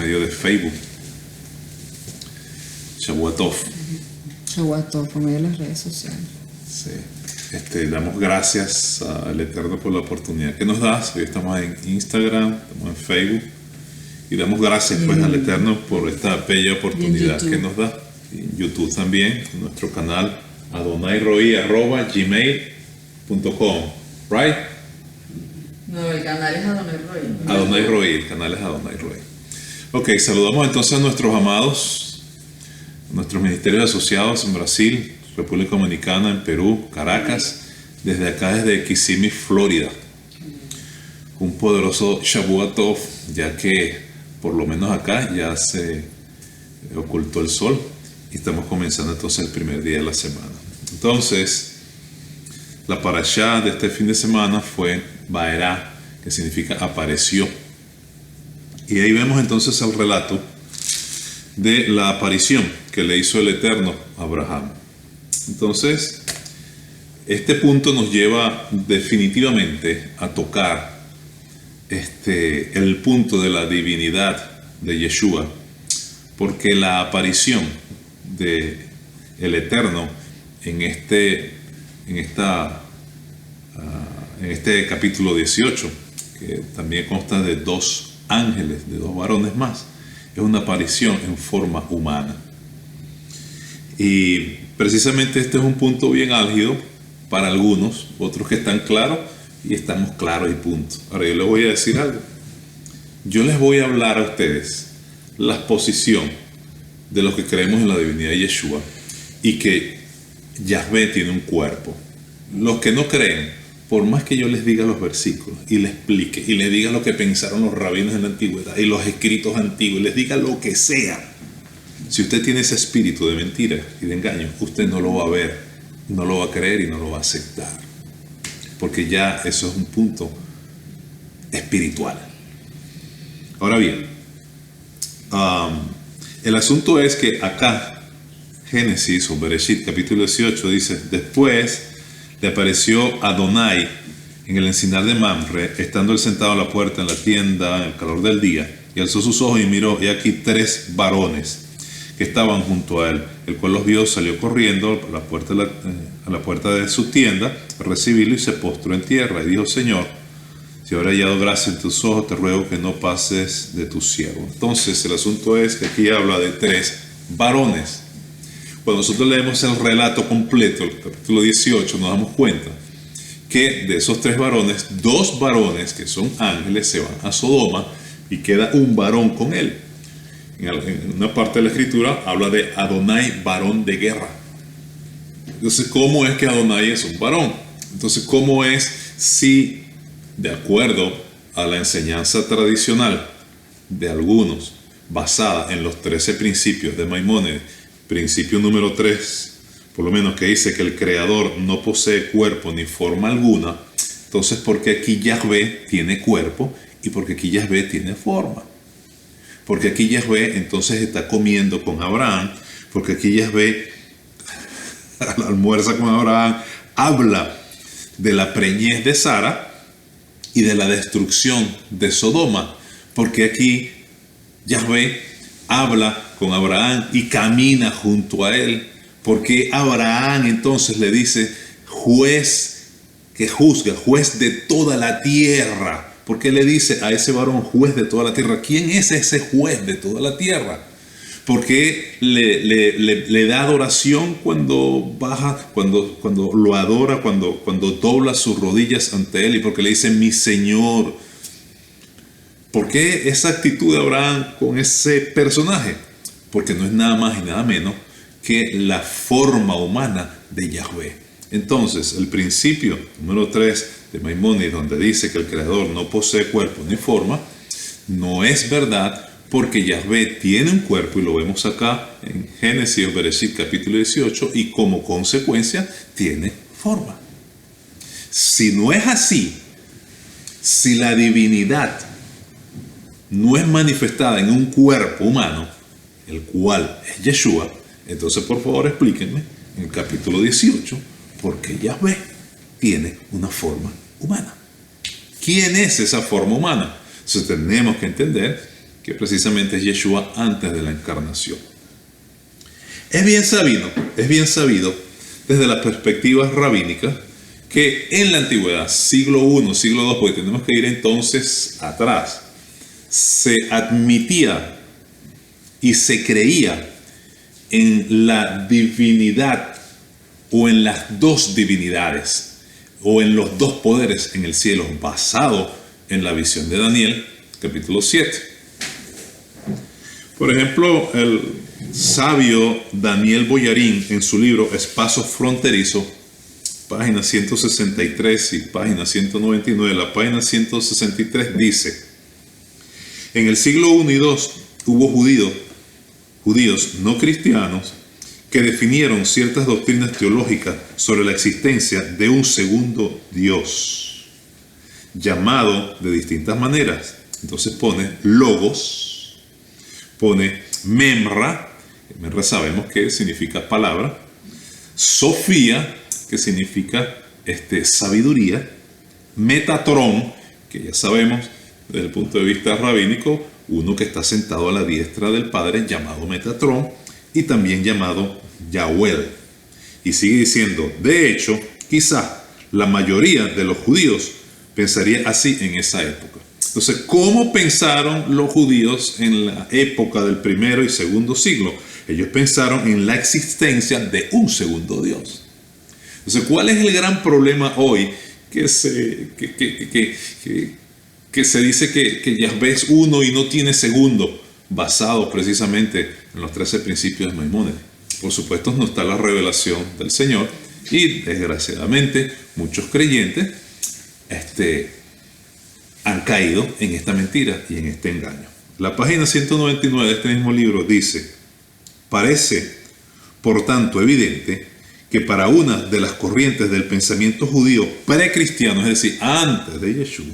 medio de Facebook. Shavua Tov. Shavua Tov, por medio de las redes sociales. Sí. Damos gracias al Eterno por la oportunidad que nos da. Hoy estamos en Instagram, estamos en Facebook. Y damos gracias pues al Eterno por esta bella oportunidad que nos da. Y en YouTube también, en nuestro canal adonairoy@gmail.com. ¿Right? No, el canal es Adonai Roy. Adonai Roy, el canal es Adonai Roy. Ok, saludamos entonces a nuestros amados, a nuestros ministerios asociados en Brasil, República Dominicana, en Perú, Caracas, desde acá, desde Kissimmee, Florida. Un poderoso Shavua Tov, ya que por lo menos acá ya se ocultó el sol y estamos comenzando entonces el primer día de la semana. Entonces, la parashá de este fin de semana fue Vaerá, que significa apareció. Y ahí vemos entonces el relato de la aparición que le hizo el Eterno a Abraham. Entonces, este punto nos lleva definitivamente a tocar el punto de la divinidad de Yeshua, porque la aparición de el Eterno en este capítulo 18, que también consta de dos ángeles, de dos varones más, es una aparición en forma humana. Y precisamente este es un punto bien álgido para algunos, otros que están claros y estamos claros y punto. Ahora yo les voy a decir algo. Yo les voy a hablar a ustedes la posición de los que creemos en la divinidad de Yeshua y que Yahvé tiene un cuerpo. Los que no creen, por más que yo les diga los versículos y les explique y les diga lo que pensaron los rabinos en la antigüedad y los escritos antiguos, y les diga lo que sea, si usted tiene ese espíritu de mentira y de engaño, usted no lo va a ver, no lo va a creer y no lo va a aceptar, porque ya eso es un punto espiritual. Ahora bien, el asunto es que acá Génesis o Bereshit capítulo 18 dice: después le apareció Adonai en el encinar de Mamre, estando él sentado a la puerta en la tienda en el calor del día, y alzó sus ojos y miró, y aquí 3 varones que estaban junto a él, el cual los vio, salió corriendo a la puerta de su tienda a recibirlo y se postró en tierra y dijo: Señor, si habré hallado gracia en tus ojos, te ruego que no pases de tu siervo. Entonces el asunto es que aquí habla de 3 varones. Cuando nosotros leemos el relato completo, el capítulo 18, nos damos cuenta que de esos 3 varones, 2 varones que son ángeles se van a Sodoma y queda un varón con él. En una parte de la escritura habla de Adonai, varón de guerra. Entonces, ¿cómo es que Adonai es un varón? Entonces, ¿cómo es si, de acuerdo a la enseñanza tradicional de algunos, basada en los 13 principios de Maimónides, principio número 3, por lo menos, que dice que el Creador no posee cuerpo ni forma alguna, entonces, ¿por qué aquí Yahvé tiene cuerpo y por qué aquí Yahvé tiene forma? Porque aquí Yahvé entonces está comiendo con Abraham, porque aquí Yahvé almuerza con Abraham, habla de la preñez de Sara y de la destrucción de Sodoma, porque aquí Yahvé habla con Abraham y camina junto a él, porque Abraham entonces le dice: juez que juzga, juez de toda la tierra. ¿Por qué le dice a ese varón juez de toda la tierra? ¿Quién es ese juez de toda la tierra? Porque le da adoración cuando baja, cuando lo adora, cuando dobla sus rodillas ante él, y porque le dice mi Señor. ¿Por qué esa actitud de Abraham con ese personaje? Porque no es nada más y nada menos que la forma humana de Yahvé. Entonces, el principio número 3 de Maimónides, donde dice que el Creador no posee cuerpo ni forma, no es verdad, porque Yahvé tiene un cuerpo, y lo vemos acá en Génesis o Bereshit capítulo 18, y como consecuencia tiene forma. Si no es así, si la divinidad no es manifestada en un cuerpo humano, el cual es Yeshua, entonces por favor explíquenme en el capítulo 18 por qué Yahvé tiene una forma humana. ¿Quién es esa forma humana? Entonces tenemos que entender que precisamente es Yeshua antes de la encarnación. Es bien sabido desde la perspectiva rabínica que en la antigüedad, siglo I, siglo II, porque tenemos que ir entonces atrás, se admitía y se creía en la divinidad o en las dos divinidades o en los dos poderes en el cielo, basado en la visión de Daniel, capítulo 7. Por ejemplo, el sabio Daniel Boyarín, en su libro Espacio Fronterizo, página 163 y página 199, la página 163 dice: en el siglo I y II hubo judíos no cristianos que definieron ciertas doctrinas teológicas sobre la existencia de un segundo Dios, llamado de distintas maneras. Entonces pone logos, pone memra, sabemos que significa palabra, sofía, que significa sabiduría, Metatron, que ya sabemos desde el punto de vista rabínico, uno que está sentado a la diestra del Padre, llamado Metatron, y también llamado Yahweh. Y sigue diciendo, de hecho, quizá la mayoría de los judíos pensaría así en esa época. Entonces, ¿cómo pensaron los judíos en la época del primero y segundo siglo? Ellos pensaron en la existencia de un segundo Dios. Entonces, ¿cuál es el gran problema hoy? Que se dice que Yahvé es uno y no tiene segundo, basado precisamente en los 13 principios de Maimónides. Por supuesto, no está la revelación del Señor y, desgraciadamente, muchos creyentes han caído en esta mentira y en este engaño. La página 199 de este mismo libro dice: parece, por tanto, evidente que para una de las corrientes del pensamiento judío precristiano, es decir, antes de Yeshua,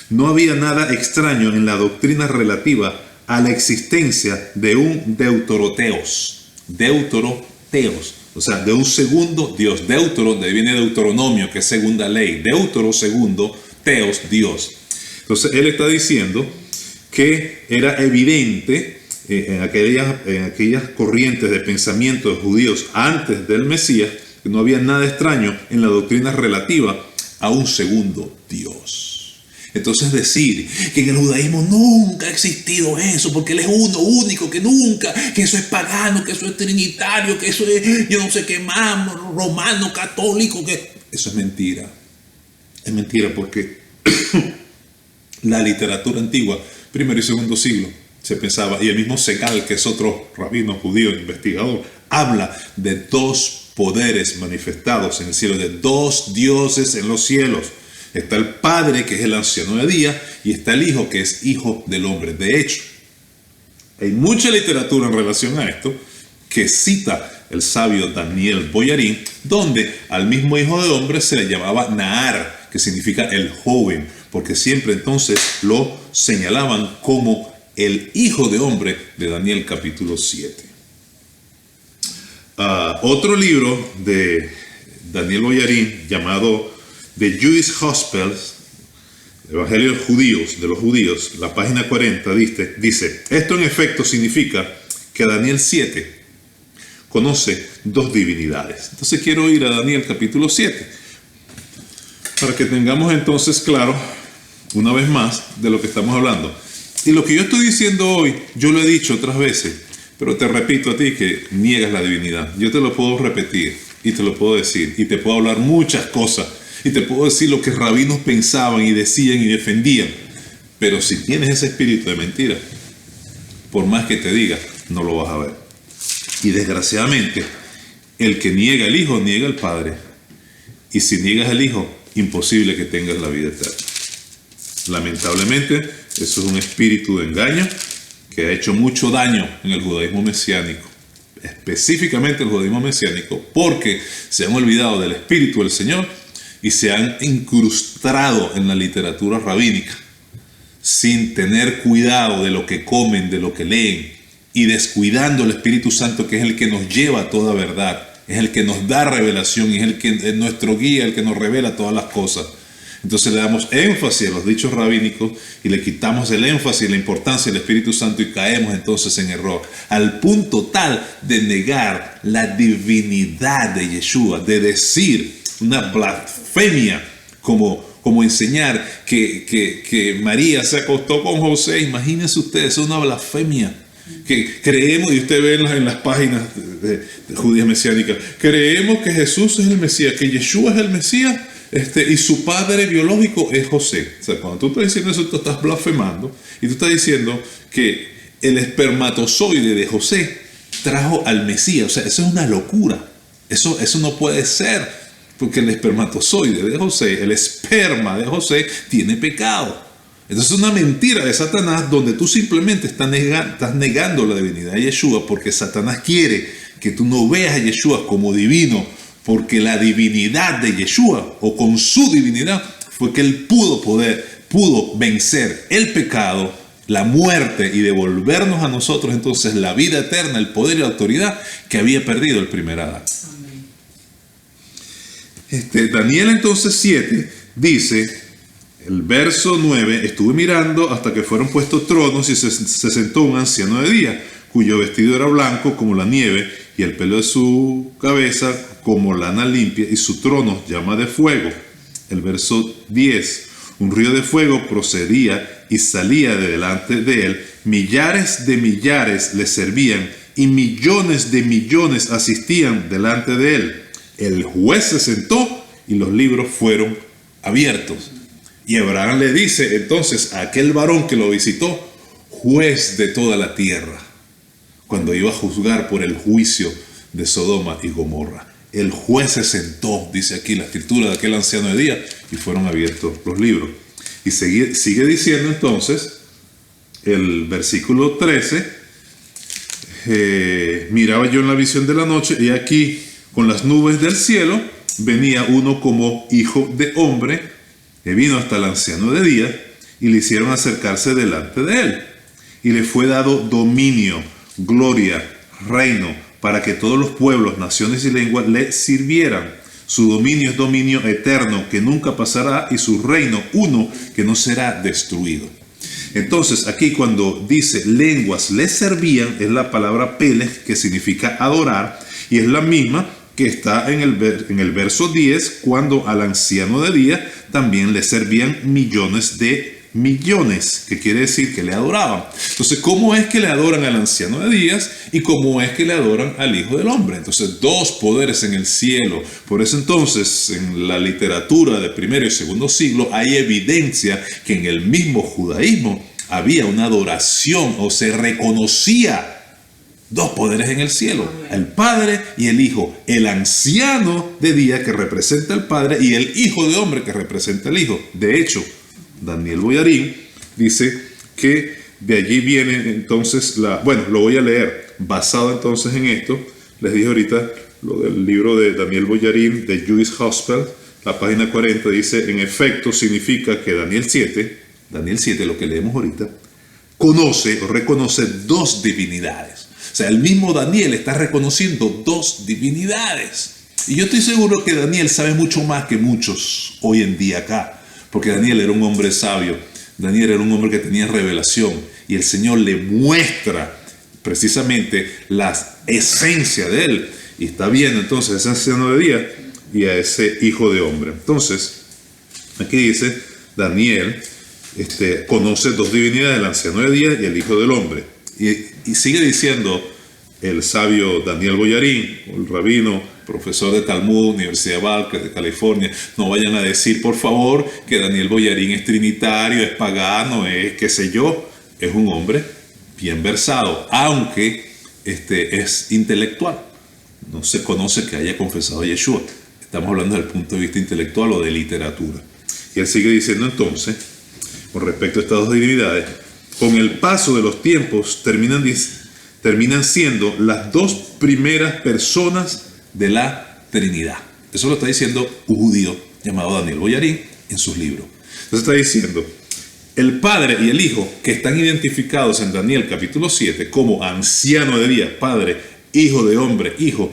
no había nada extraño en la doctrina relativa a la existencia de un deutoroteos, o sea, de un segundo Dios. Deutero, de ahí viene Deuteronomio, que es segunda ley. Deutero, segundo, teos, Dios. Entonces, él está diciendo que era evidente en aquellas corrientes de pensamiento de judíos antes del Mesías, que no había nada extraño en la doctrina relativa a un segundo Dios. Entonces decir que en el judaísmo nunca ha existido eso, porque Él es uno único, que nunca, que eso es pagano, que eso es trinitario, que eso es yo no sé qué más, romano, católico, que eso es mentira. Es mentira porque la literatura antigua, primero y segundo siglo, se pensaba, y el mismo Segal, que es otro rabino judío, investigador, habla de dos poderes manifestados en el cielo, de dos dioses en los cielos. Está el Padre, que es el anciano de día, y está el Hijo, que es Hijo del hombre. De hecho, hay mucha literatura en relación a esto que cita el sabio Daniel Boyarín, donde al mismo Hijo del hombre se le llamaba Nahar, que significa el joven, porque siempre entonces lo señalaban como el Hijo de hombre de Daniel capítulo 7. Otro libro de Daniel Boyarín llamado The Jewish Gospels, Evangelio de los judíos, la página 40 dice: esto en efecto significa que Daniel 7 conoce dos divinidades. Entonces quiero ir a Daniel capítulo 7 para que tengamos entonces claro una vez más de lo que estamos hablando. Y lo que yo estoy diciendo hoy, yo lo he dicho otras veces, pero te repito a ti que niegas la divinidad. Yo te lo puedo repetir y te lo puedo decir y te puedo hablar muchas cosas. Y te puedo decir lo que rabinos pensaban y decían y defendían. Pero si tienes ese espíritu de mentira, por más que te diga, no lo vas a ver. Y desgraciadamente, el que niega al Hijo, niega al Padre. Y si niegas al Hijo, imposible que tengas la vida eterna. Lamentablemente, eso es un espíritu de engaño que ha hecho mucho daño en el judaísmo mesiánico. Específicamente el judaísmo mesiánico, porque se han olvidado del espíritu del Señor y se han incrustado en la literatura rabínica sin tener cuidado de lo que comen, de lo que leen, y descuidando el Espíritu Santo, que es el que nos lleva a toda verdad, es el que nos da revelación y es el que es nuestro guía, el que nos revela todas las cosas. Entonces le damos énfasis a los dichos rabínicos y le quitamos el énfasis, la importancia del Espíritu Santo y caemos entonces en error, al punto tal de negar la divinidad de Yeshua, de decir una blasfemia como enseñar que María se acostó con José. Imagínense ustedes, es una blasfemia. Que creemos, y usted ve en las páginas de judías mesiánicas, creemos que Jesús es el Mesías, que Yeshua es el Mesías, y su padre biológico es José. O sea, cuando tú estás diciendo eso, tú estás blasfemando y tú estás diciendo que el espermatozoide de José trajo al Mesías. O sea, eso es una locura. Eso no puede ser, porque el espermatozoide de José, el esperma de José, tiene pecado. Entonces es una mentira de Satanás donde tú simplemente estás negando la divinidad de Yeshua, porque Satanás quiere que tú no veas a Yeshua como divino, porque la divinidad de Yeshua, o con su divinidad, fue que él pudo vencer el pecado, la muerte y devolvernos a nosotros entonces la vida eterna, el poder y la autoridad que había perdido el primer Adán. Daniel entonces 7 dice, el verso 9, estuve mirando hasta que fueron puestos tronos y se sentó un anciano de día, cuyo vestido era blanco como la nieve y el pelo de su cabeza como lana limpia y su trono llama de fuego. El verso 10, un río de fuego procedía y salía de delante de él, millares de millares le servían y millones de millones asistían delante de él. El juez se sentó y los libros fueron abiertos. Y Abraham le dice entonces a aquel varón que lo visitó, juez de toda la tierra, cuando iba a juzgar por el juicio de Sodoma y Gomorra. El juez se sentó, dice aquí la escritura de aquel anciano de día, y fueron abiertos los libros. Y sigue diciendo entonces el versículo 13, miraba yo en la visión de la noche, y aquí con las nubes del cielo venía uno como hijo de hombre, que vino hasta el anciano de día, y le hicieron acercarse delante de él. Y le fue dado dominio, gloria, reino, para que todos los pueblos, naciones y lenguas le sirvieran. Su dominio es dominio eterno, que nunca pasará, y su reino uno, que no será destruido. Entonces, aquí cuando dice lenguas le servían, es la palabra peles, que significa adorar, y es la misma que está en el verso 10, cuando al anciano de día también le servían millones de millones, que quiere decir que le adoraban. Entonces, ¿cómo es que le adoran al anciano de días y cómo es que le adoran al Hijo del Hombre? Entonces, dos poderes en el cielo. Por eso entonces, en la literatura de primero y segundo siglo hay evidencia que en el mismo judaísmo había una adoración, o se reconocía dos poderes en el cielo, el Padre y el Hijo, el anciano de día que representa al Padre y el Hijo de Hombre que representa al Hijo. De hecho, Daniel Boyarín dice que de allí viene entonces bueno, lo voy a leer, basado entonces en esto. Les dije ahorita lo del libro de Daniel Boyarín, de Jewish Gospel, la página 40, dice, en efecto significa que Daniel 7, lo que leemos ahorita, conoce o reconoce dos divinidades. O sea, el mismo Daniel está reconociendo dos divinidades. Y yo estoy seguro que Daniel sabe mucho más que muchos hoy en día acá. Porque Daniel era un hombre sabio. Daniel era un hombre que tenía revelación. Y el Señor le muestra precisamente la esencia de él. Y está viendo entonces a ese anciano de día y a ese hijo de hombre. Entonces, aquí dice, Daniel conoce dos divinidades, el anciano de día y el hijo del hombre. Y sigue diciendo el sabio Daniel Boyarín, el rabino, profesor de Talmud, Universidad de Berkeley de California, no vayan a decir, por favor, que Daniel Boyarín es trinitario, es pagano, es qué sé yo. Es un hombre bien versado, aunque es intelectual. No se conoce que haya confesado a Yeshua. Estamos hablando desde el punto de vista intelectual o de literatura. Y él sigue diciendo entonces, con respecto a estas dos divinidades, con el paso de los tiempos terminan siendo las dos primeras personas de la Trinidad. Eso lo está diciendo un judío llamado Daniel Boyarín en sus libros. Entonces está diciendo, el Padre y el Hijo, que están identificados en Daniel capítulo 7 como anciano de día, Padre, Hijo de hombre, Hijo,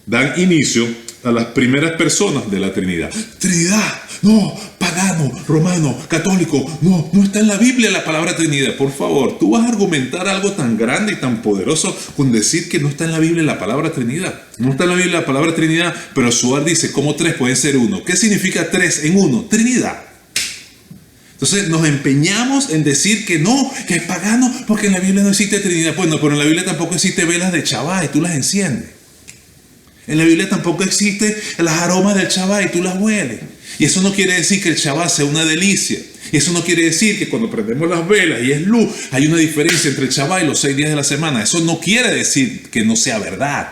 dan inicio a las primeras personas de la Trinidad. Trinidad, no, pagano, romano, católico. No está en la Biblia la palabra Trinidad. Por favor, tú vas a argumentar algo tan grande y tan poderoso con decir que no está en la Biblia la palabra Trinidad. No está en la Biblia la palabra Trinidad, pero Suar dice cómo tres pueden ser uno. ¿Qué significa tres en uno? Trinidad. Entonces nos empeñamos en decir que no, que es pagano, porque en la Biblia no existe Trinidad. Bueno, pero en la Biblia tampoco existe velas de Chabá y tú las enciendes. En la Biblia tampoco existen las aromas del Chabá y tú las hueles. Y eso no quiere decir que el Chabá sea una delicia. Y eso no quiere decir que cuando prendemos las velas y es luz, hay una diferencia entre el Chabá y los 6 días de la semana. Eso no quiere decir que no sea verdad.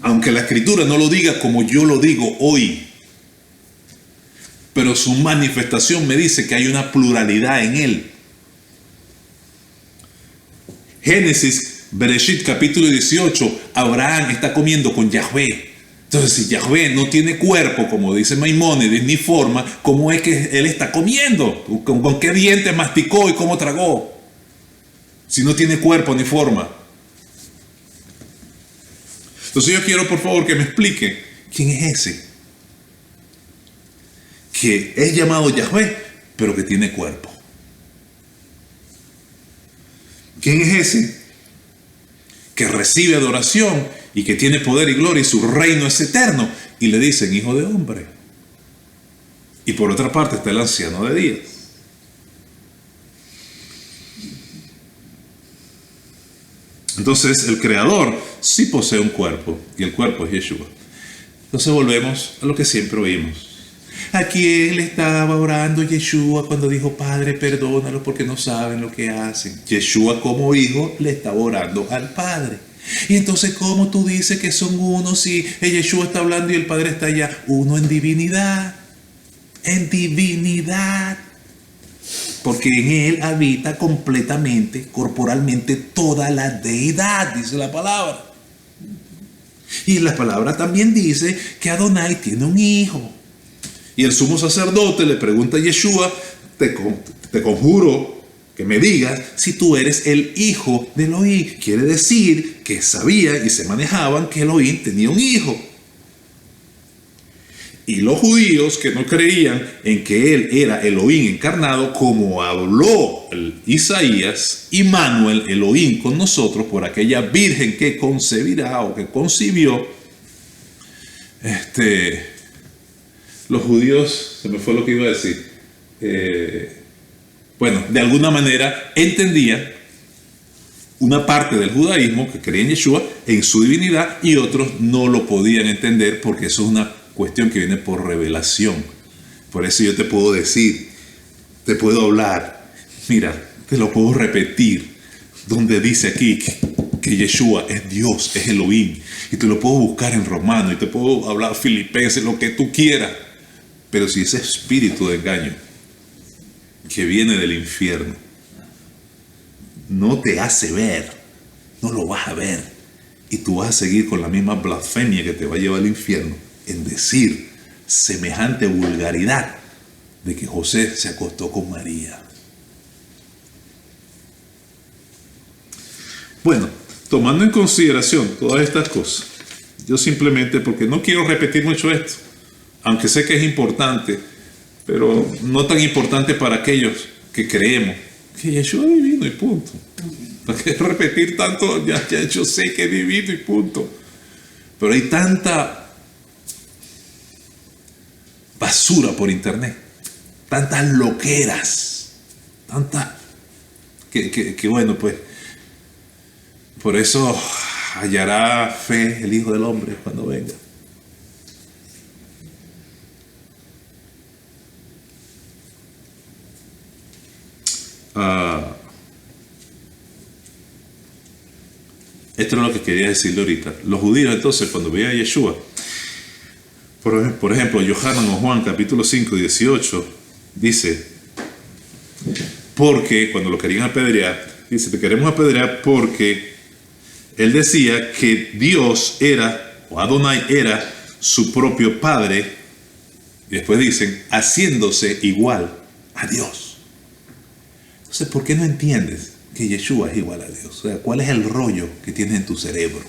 Aunque la Escritura no lo diga como yo lo digo hoy. Pero su manifestación me dice que hay una pluralidad en él. Génesis, Bereshit, capítulo 18, Abraham está comiendo con Yahvé. Entonces, si Yahvé no tiene cuerpo, como dice Maimónides, ni forma, ¿cómo es que él está comiendo? ¿Con qué dientes masticó y cómo tragó? Si no tiene cuerpo ni forma. Entonces yo quiero, por favor, que me explique quién es ese que es llamado Yahvé, pero que tiene cuerpo. ¿Quién es ese que recibe adoración y que tiene poder y gloria y su reino es eterno? Y le dicen hijo de hombre. Y por otra parte está el anciano de días. Entonces el creador sí posee un cuerpo y el cuerpo es Yeshua. Entonces volvemos a lo que siempre oímos. ¿A quién le estaba orando Yeshua cuando dijo, Padre, perdónalo porque no saben lo que hacen? Yeshua como hijo le estaba orando al Padre. Y entonces, ¿cómo tú dices que son uno si Yeshua está hablando y el Padre está allá? Uno en divinidad. En divinidad. Porque en él habita completamente, corporalmente, toda la deidad, dice la palabra. Y la palabra también dice que Adonai tiene un hijo. Y el sumo sacerdote le pregunta a Yeshua, te conjuro que me digas si tú eres el hijo de Elohim. Quiere decir que sabía y se manejaban que Elohim tenía un hijo. Y los judíos que no creían en que él era Elohim encarnado, como habló el Isaías, Immanuel, Elohim con nosotros, por aquella virgen que concebirá o que concibió, los judíos, se me fue lo que iba a decir, de alguna manera entendían una parte del judaísmo que creía en Yeshua en su divinidad y otros no lo podían entender porque eso es una cuestión que viene por revelación. Por eso yo te puedo decir, te puedo hablar, mira, te lo puedo repetir, donde dice aquí que Yeshua es Dios, es Elohim, y te lo puedo buscar en Romano y te puedo hablar Filipenses, lo que tú quieras. Pero si ese espíritu de engaño que viene del infierno no te hace ver, no lo vas a ver. Y tú vas a seguir con la misma blasfemia que te va a llevar al infierno en decir semejante vulgaridad de que José se acostó con María. Bueno, tomando en consideración todas estas cosas, yo simplemente, porque no quiero repetir mucho esto, aunque sé que es importante, pero no tan importante para aquellos que creemos que Yeshua es divino y punto. ¿Para qué repetir tanto? Ya yo sé que es divino y punto. Pero hay tanta basura por internet, tantas loqueras, tantas que bueno, pues por eso hallará fe el Hijo del Hombre cuando venga. Esto es lo que quería decirle ahorita. Los judíos entonces cuando veían a Yeshua, por ejemplo, Yohanan o Juan capítulo 5, 18, dice, porque cuando lo querían apedrear, dice, te queremos apedrear porque él decía que Dios era, o Adonai era, su propio Padre, y después dicen, haciéndose igual a Dios. Entonces, ¿por qué no entiendes que Yeshua es igual a Dios? O sea, ¿cuál es el rollo que tienes en tu cerebro?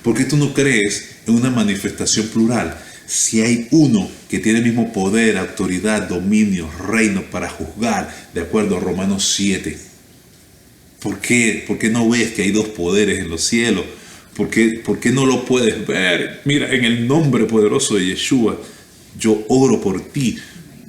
¿Por qué tú no crees en una manifestación plural si hay uno que tiene el mismo poder, autoridad, dominio, reino para juzgar, de acuerdo a Romanos 7, ¿por qué no ves que hay dos poderes en los cielos? ¿Por qué no lo puedes ver? Mira, en el nombre poderoso de Yeshua, yo oro por ti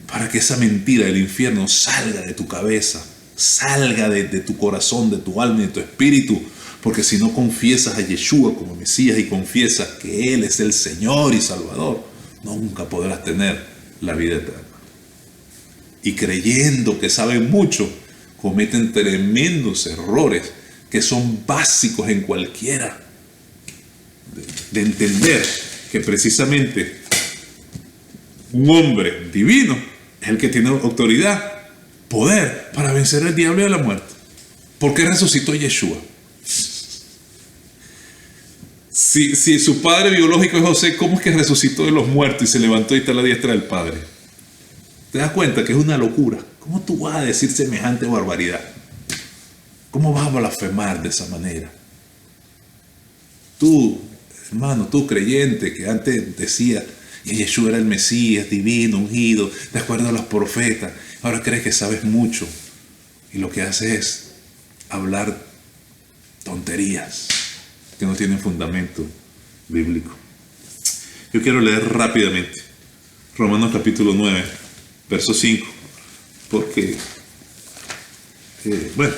para que esa mentira del infierno salga de tu cabeza, salga de tu corazón, de tu alma y de tu espíritu. Porque si no confiesas a Yeshua como Mesías y confiesas que Él es el Señor y Salvador, nunca podrás tener la vida eterna. Y creyendo que saben mucho, cometen tremendos errores que son básicos en cualquiera. De entender que precisamente un hombre divino es el que tiene autoridad, poder para vencer al diablo y a la muerte. ¿Por qué resucitó Yeshua? Si su padre biológico es José, ¿cómo es que resucitó de los muertos y se levantó y está a la diestra del Padre? ¿Te das cuenta que es una locura? ¿Cómo tú vas a decir semejante barbaridad? ¿Cómo vas a blasfemar de esa manera? Tú, hermano, tú creyente que antes decía que Yeshua era el Mesías divino, ungido, de acuerdo a los profetas, ahora crees que sabes mucho y lo que haces es hablar tonterías que no tienen fundamento bíblico. Yo quiero leer rápidamente Romanos capítulo 9, verso 5, porque,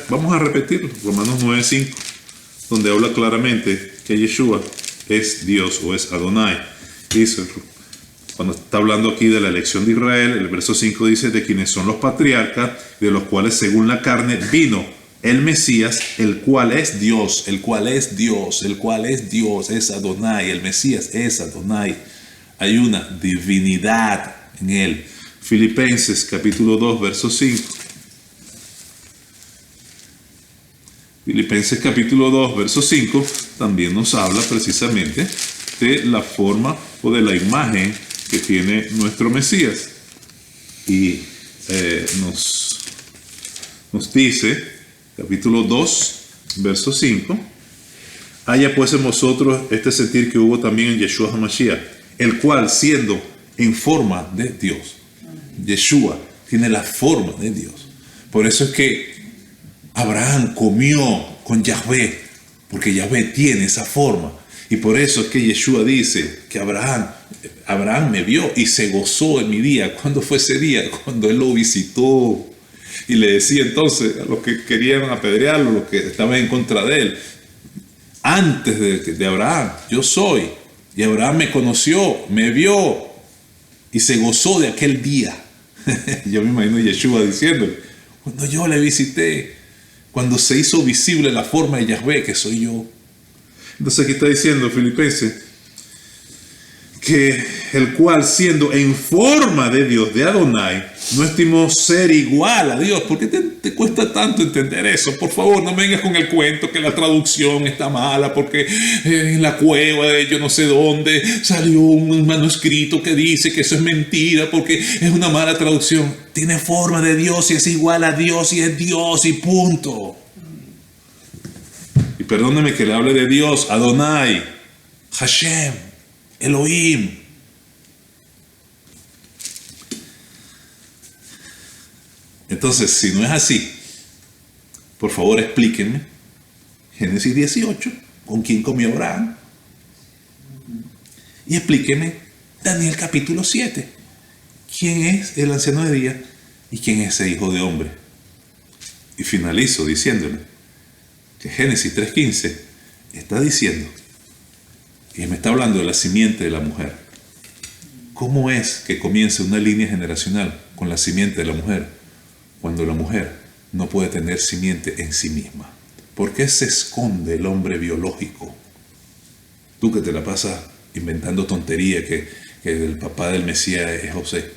vamos a repetirlo, Romanos 9, 5, donde habla claramente que Yeshua es Dios o es Adonai. Dice, cuando está hablando aquí de la elección de Israel, el verso 5 dice de quienes son los patriarcas, de los cuales según la carne vino el Mesías, el cual es Dios, el cual es Dios, el cual es Dios, es Adonai, el Mesías es Adonai. Hay una divinidad en él. Filipenses capítulo 2, verso 5. Filipenses capítulo 2, verso 5 también nos habla precisamente de la forma o de la imagen que tiene nuestro Mesías. Y nos dice, capítulo 2, verso 5, haya pues en vosotros este sentir que hubo también en Yeshua HaMashiach, el cual siendo en forma de Dios, Yeshua tiene la forma de Dios. Por eso es que Abraham comió con Yahvé, porque Yahvé tiene esa forma. Y por eso es que Yeshua dice que Abraham me vio y se gozó en mi día. ¿Cuándo fue ese día? Cuando él lo visitó. Y le decía entonces a los que querían apedrearlo, los que estaban en contra de él, antes de Abraham, yo soy. Y Abraham me conoció, me vio y se gozó de aquel día. Yo me imagino a Yeshua diciéndole, cuando yo le visité, cuando se hizo visible la forma de Yahvé, que soy yo. Entonces aquí está diciendo Filipenses que el cual siendo en forma de Dios, de Adonai, no estimó ser igual a Dios. ¿Por qué te cuesta tanto entender eso? Por favor, no me vengas con el cuento que la traducción está mala, porque en la cueva de yo no sé dónde salió un manuscrito que dice que eso es mentira, porque es una mala traducción. Tiene forma de Dios y es igual a Dios y es Dios y punto. Y perdóneme que le hable de Dios, Adonai, Hashem, Elohim. Entonces, si no es así, por favor explíquenme Génesis 18, con quién comió Abraham. Y explíquenme Daniel capítulo 7, quién es el anciano de día y quién es ese hijo de hombre. Y finalizo diciéndole que Génesis 3:15 está diciendo, y me está hablando de la simiente de la mujer. ¿Cómo es que comienza una línea generacional con la simiente de la mujer? Cuando la mujer no puede tener simiente en sí misma. ¿Por qué se esconde el hombre biológico? Tú que te la pasas inventando tontería que el papá del Mesías es José.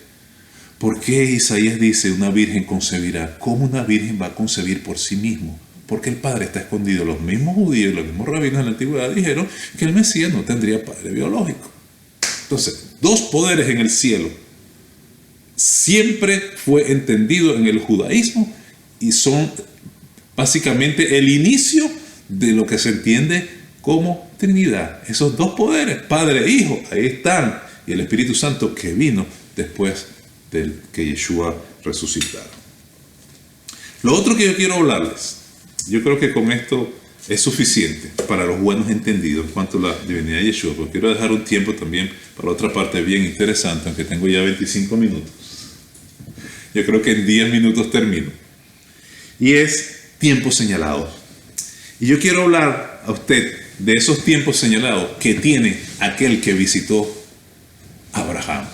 ¿Por qué Isaías dice una virgen concebirá? ¿Cómo una virgen va a concebir por sí mismo? Porque el padre está escondido. Los mismos judíos, los mismos rabinos de la antigüedad dijeron que el Mesías no tendría padre biológico. Entonces, dos poderes en el cielo. Siempre fue entendido en el judaísmo y son básicamente el inicio de lo que se entiende como Trinidad. Esos dos poderes, Padre e Hijo, ahí están. y el Espíritu Santo que vino después de que Yeshua resucitara. Lo otro que yo quiero hablarles, yo creo que con esto es suficiente para los buenos entendidos en cuanto a la divinidad de Yeshua, porque quiero dejar un tiempo también para otra parte bien interesante, aunque tengo ya 25 minutos. Yo creo que en 10 minutos termino. Y es tiempo señalado. Y yo quiero hablar a usted de esos tiempos señalados que tiene aquel que visitó a Abraham.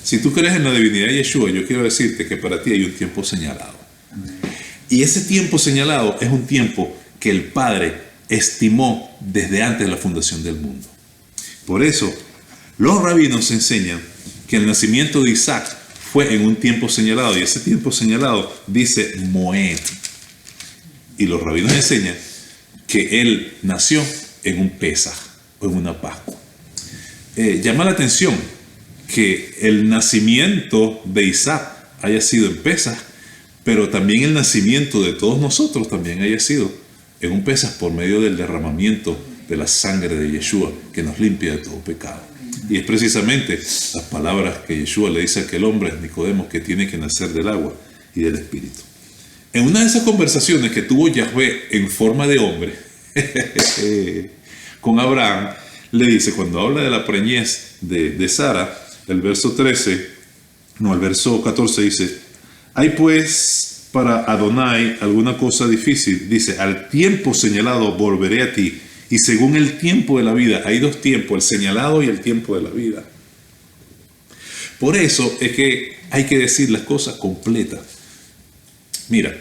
Si tú crees en la divinidad de Yeshua, yo quiero decirte que para ti hay un tiempo señalado. Y ese tiempo señalado es un tiempo que el Padre estimó desde antes de la fundación del mundo. Por eso, los rabinos enseñan que el nacimiento de Isaac fue en un tiempo señalado, y ese tiempo señalado dice Moed. Y los rabinos enseñan que él nació en un Pesaj o en una Pascua. Llama la atención que el nacimiento de Isaac haya sido en Pesaj, pero también el nacimiento de todos nosotros también haya sido en un Pesaj por medio del derramamiento de la sangre de Yeshua que nos limpia de todo pecado. Y es precisamente las palabras que Yeshua le dice a aquel hombre, Nicodemo, que tiene que nacer del agua y del Espíritu. En una de esas conversaciones que tuvo Yahvé en forma de hombre con Abraham, le dice, cuando habla de la preñez de Sara, el verso 14 dice, ¿hay pues para Adonai alguna cosa difícil? Dice, al tiempo señalado volveré a ti, y según el tiempo de la vida. Hay dos tiempos, el señalado y el tiempo de la vida. Por eso es que hay que decir las cosas completas. Mira,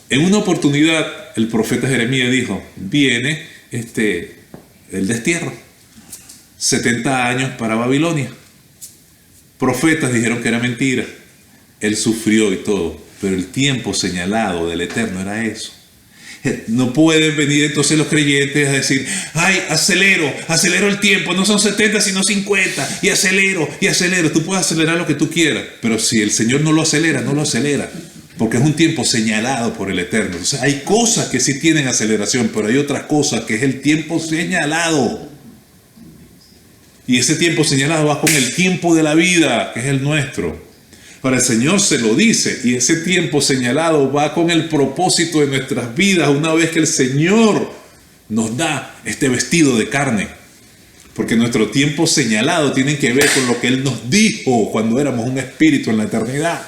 en una oportunidad el profeta Jeremías dijo, viene el destierro, 70 años para Babilonia. Profetas dijeron que era mentira, él sufrió y todo, pero el tiempo señalado del Eterno era eso. No pueden venir entonces los creyentes a decir, ay, acelero el tiempo, no son 70 sino 50, y acelero. Tú puedes acelerar lo que tú quieras, pero si el Señor no lo acelera, porque es un tiempo señalado por el Eterno. Entonces hay cosas que sí tienen aceleración, pero hay otras cosas que es el tiempo señalado. Y ese tiempo señalado va con el tiempo de la vida, que es el nuestro. Para el Señor se lo dice, y ese tiempo señalado va con el propósito de nuestras vidas una vez que el Señor nos da este vestido de carne. Porque nuestro tiempo señalado tiene que ver con lo que Él nos dijo cuando éramos un espíritu en la eternidad.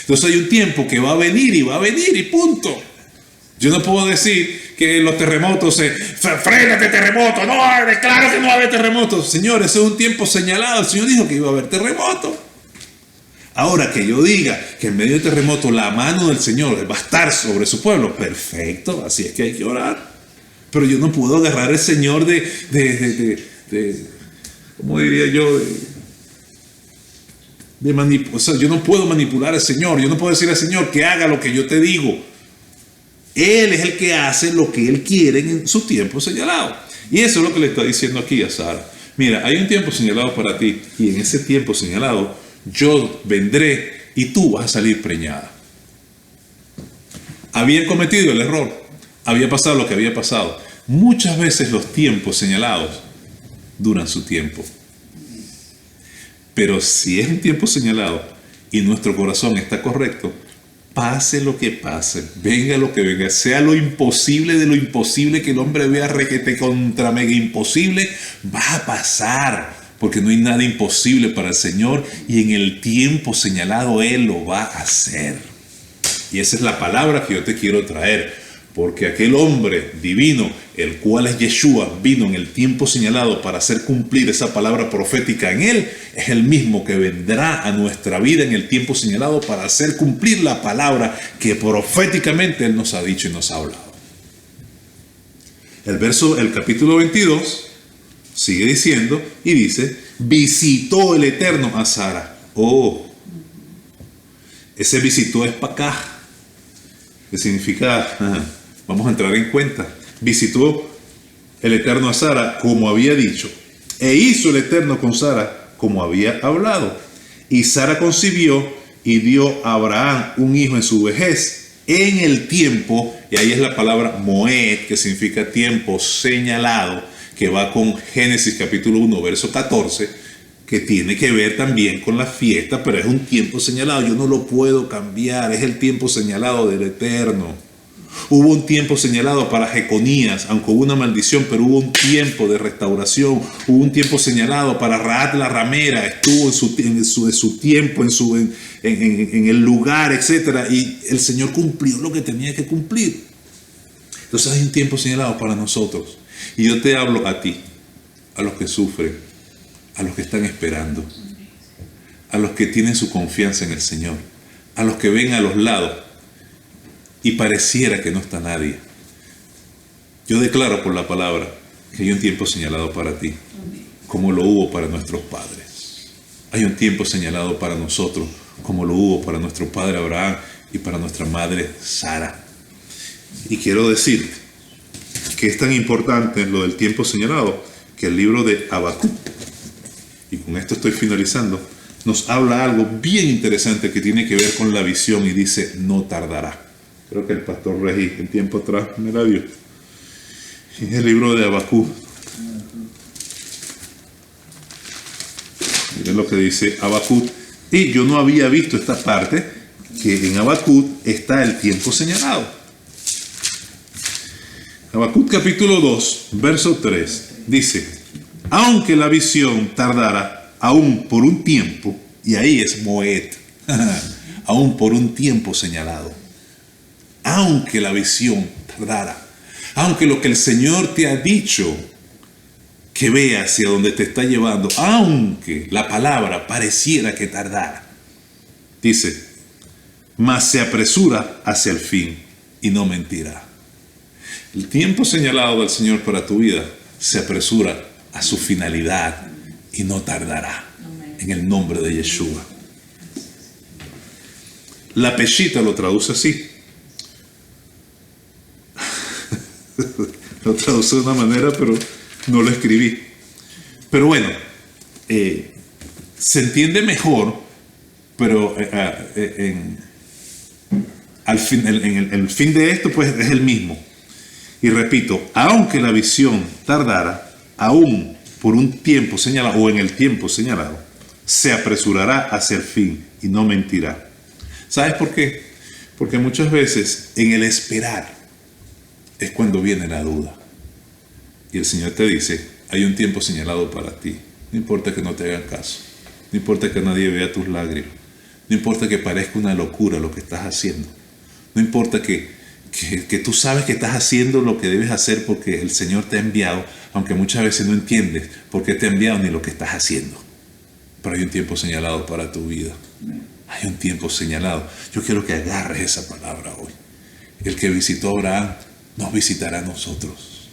Entonces hay un tiempo que va a venir y punto. Yo no puedo decir que los terremotos frénate terremoto, no, claro que no va a haber terremotos. Señor, ese es un tiempo señalado, el Señor dijo que iba a haber terremoto. Ahora que yo diga que en medio del terremoto la mano del Señor va a estar sobre su pueblo, perfecto, así es que hay que orar. Pero yo no puedo agarrar al Señor ¿cómo diría yo? O sea, yo no puedo manipular al Señor, yo no puedo decir al Señor que haga lo que yo te digo. Él es el que hace lo que Él quiere en su tiempo señalado. Y eso es lo que le está diciendo aquí a Sara. Mira, hay un tiempo señalado para ti, y en ese tiempo señalado yo vendré y tú vas a salir preñada. Habían cometido el error, había pasado lo que había pasado. Muchas veces los tiempos señalados duran su tiempo. Pero si es un tiempo señalado y nuestro corazón está correcto, pase lo que pase, venga lo que venga, sea lo imposible de lo imposible que el hombre vea requete contra mega imposible, va a pasar. Porque no hay nada imposible para el Señor, y en el tiempo señalado Él lo va a hacer. Y esa es la palabra que yo te quiero traer. Porque aquel hombre divino, el cual es Yeshua, vino en el tiempo señalado para hacer cumplir esa palabra profética en Él, es el mismo que vendrá a nuestra vida en el tiempo señalado para hacer cumplir la palabra que proféticamente Él nos ha dicho y nos ha hablado. El capítulo 22... sigue diciendo y dice, visitó el Eterno a Sara. Ese visitó es para acá. ¿Qué significa? Vamos a entrar en cuenta. Visitó el Eterno a Sara como había dicho. E hizo el Eterno con Sara como había hablado. Y Sara concibió y dio a Abraham un hijo en su vejez, en el tiempo, y ahí es la palabra Moed, que significa tiempo señalado, que va con Génesis capítulo 1, verso 14, que tiene que ver también con la fiesta, pero es un tiempo señalado. Yo no lo puedo cambiar, es el tiempo señalado del Eterno. Hubo un tiempo señalado para Jeconías, aunque hubo una maldición, pero hubo un tiempo de restauración. Hubo un tiempo señalado para Rahat la ramera, estuvo en su tiempo, en el lugar, etc. Y el Señor cumplió lo que tenía que cumplir. Entonces hay un tiempo señalado para nosotros. Y yo te hablo a ti, a los que sufren, a los que están esperando, a los que tienen su confianza en el Señor, a los que ven a los lados y pareciera que no está nadie. Yo declaro por la palabra que hay un tiempo señalado para ti, como lo hubo para nuestros padres. Hay un tiempo señalado para nosotros, como lo hubo para nuestro padre Abraham y para nuestra madre Sara. Y quiero decir que es tan importante lo del tiempo señalado que el libro de Habacuc, y con esto estoy finalizando, nos habla algo bien interesante que tiene que ver con la visión y dice, no tardará. Creo que el pastor Regi en tiempo atrás me la dio. Es el libro de Habacuc. Miren lo que dice Habacuc. Y yo no había visto esta parte, que en Habacuc está el tiempo señalado. Habacuc capítulo 2, verso 3, dice, aunque la visión tardara aún por un tiempo, y ahí es Moed, aún por un tiempo señalado, aunque la visión tardara, aunque lo que el Señor te ha dicho que vea hacia donde te está llevando, aunque la palabra pareciera que tardara, dice, mas se apresura hacia el fin y no mentirá. El tiempo señalado del Señor para tu vida se apresura a su finalidad y no tardará. En el nombre de Yeshua. La Peshita lo traduce así. Lo traduce de una manera, pero no lo escribí. Pero bueno, se entiende mejor, pero en el fin de esto pues es el mismo. Y repito, aunque la visión tardara, aún por un tiempo señalado o en el tiempo señalado, se apresurará hacia el fin y no mentirá. ¿Sabes por qué? Porque muchas veces en el esperar es cuando viene la duda. Y el Señor te dice, hay un tiempo señalado para ti. No importa que no te hagan caso. No importa que nadie vea tus lágrimas. No importa que parezca una locura lo que estás haciendo. No importa que tú sabes que estás haciendo lo que debes hacer porque el Señor te ha enviado, aunque muchas veces no entiendes por qué te ha enviado ni lo que estás haciendo. Pero hay un tiempo señalado para tu vida. Hay un tiempo señalado. Yo quiero que agarres esa palabra hoy. El que visitó a Abraham nos visitará a nosotros.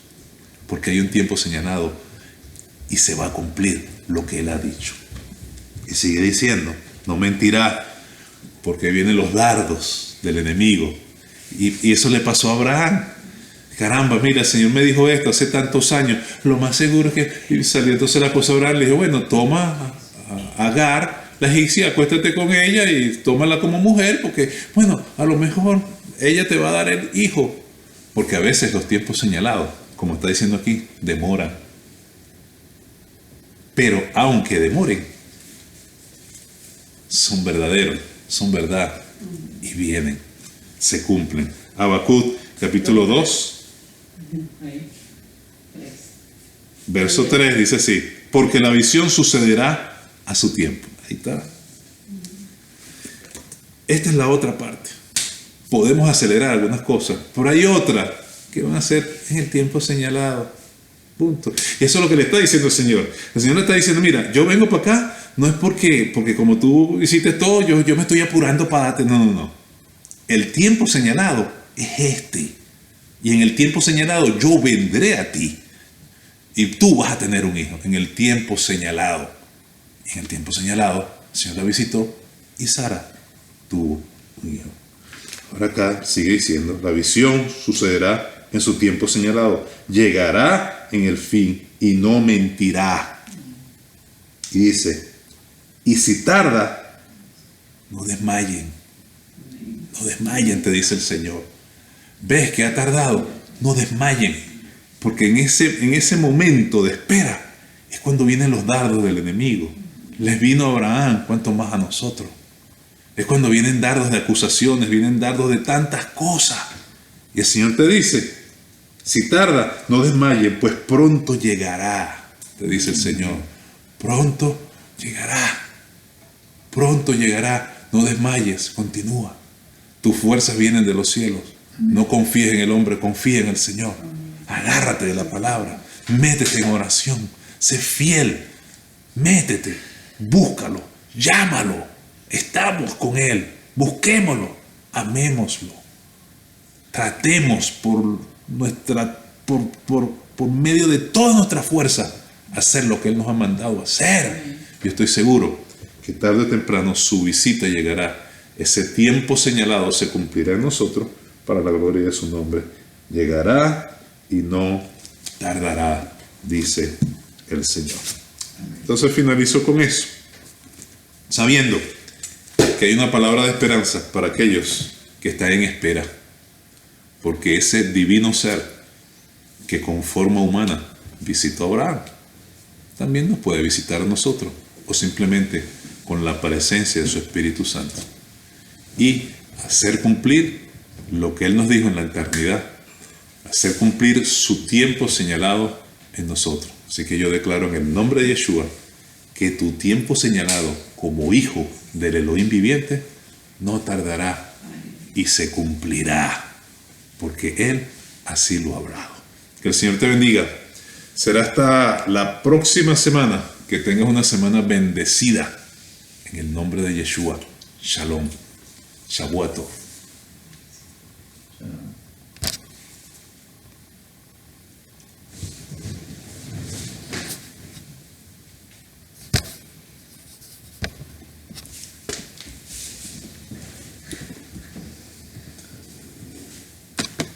Porque hay un tiempo señalado y se va a cumplir lo que Él ha dicho. Y sigue diciendo, no mentirá, porque vienen los dardos del enemigo. Y eso le pasó a Abraham. Caramba, mira, el Señor me dijo esto hace tantos años. Lo más seguro es que... Y salió entonces la cosa a Abraham, le dijo, bueno, toma a Agar, la egipcia, acuéstate con ella y tómala como mujer, porque, bueno, a lo mejor ella te va a dar el hijo. Porque a veces los tiempos señalados, como está diciendo aquí, demoran. Pero aunque demoren, son verdaderos, son verdad y vienen, se cumplen. Habacuc capítulo 2, verso 3 dice así, porque la visión sucederá a su tiempo. Ahí está. Esta es la otra parte. Podemos acelerar algunas cosas, pero hay otras que van a ser en el tiempo señalado. Punto. Y eso es lo que le está diciendo el Señor. El Señor le está diciendo, mira, yo vengo para acá, no es porque como tú hiciste todo, yo me estoy apurando para darte. No. El tiempo señalado es este. Y en el tiempo señalado yo vendré a ti. Y tú vas a tener un hijo. En el tiempo señalado. En el tiempo señalado, el Señor la visitó y Sara tuvo un hijo. Ahora acá sigue diciendo, la visión sucederá en su tiempo señalado. Llegará en el fin y no mentirá. Y dice, y si tarda, no desmayen. No desmayen, te dice el Señor. ¿Ves que ha tardado? No desmayen. Porque en ese momento de espera es cuando vienen los dardos del enemigo. Les vino a Abraham, cuánto más a nosotros. Es cuando vienen dardos de acusaciones, vienen dardos de tantas cosas. Y el Señor te dice, si tarda, no desmayes, pues pronto llegará, te dice el Señor. Pronto llegará. Pronto llegará. No desmayes, continúa. Tus fuerzas vienen de los cielos. No confíes en el hombre, confía en el Señor. Agárrate de la palabra. Métete en oración. Sé fiel. Métete. Búscalo. Llámalo. Estamos con Él. Busquémoslo. Amémoslo. Tratemos por medio de toda nuestra fuerza hacer lo que Él nos ha mandado hacer. Yo estoy seguro que tarde o temprano su visita llegará. Ese tiempo señalado se cumplirá en nosotros para la gloria de su nombre. Llegará y no tardará, dice el Señor. Entonces finalizo con eso, sabiendo que hay una palabra de esperanza para aquellos que están en espera, porque ese divino ser que con forma humana visitó a Abraham, también nos puede visitar a nosotros, o simplemente con la presencia de su Espíritu Santo, y hacer cumplir lo que Él nos dijo en la eternidad, hacer cumplir su tiempo señalado en nosotros. Así que yo declaro en el nombre de Yeshua que tu tiempo señalado como hijo del Elohim viviente no tardará y se cumplirá, porque Él así lo ha hablado. Que el Señor te bendiga. Será hasta la próxima semana. Que tengas una semana bendecida en el nombre de Yeshua. Shalom. Shavuot Tov.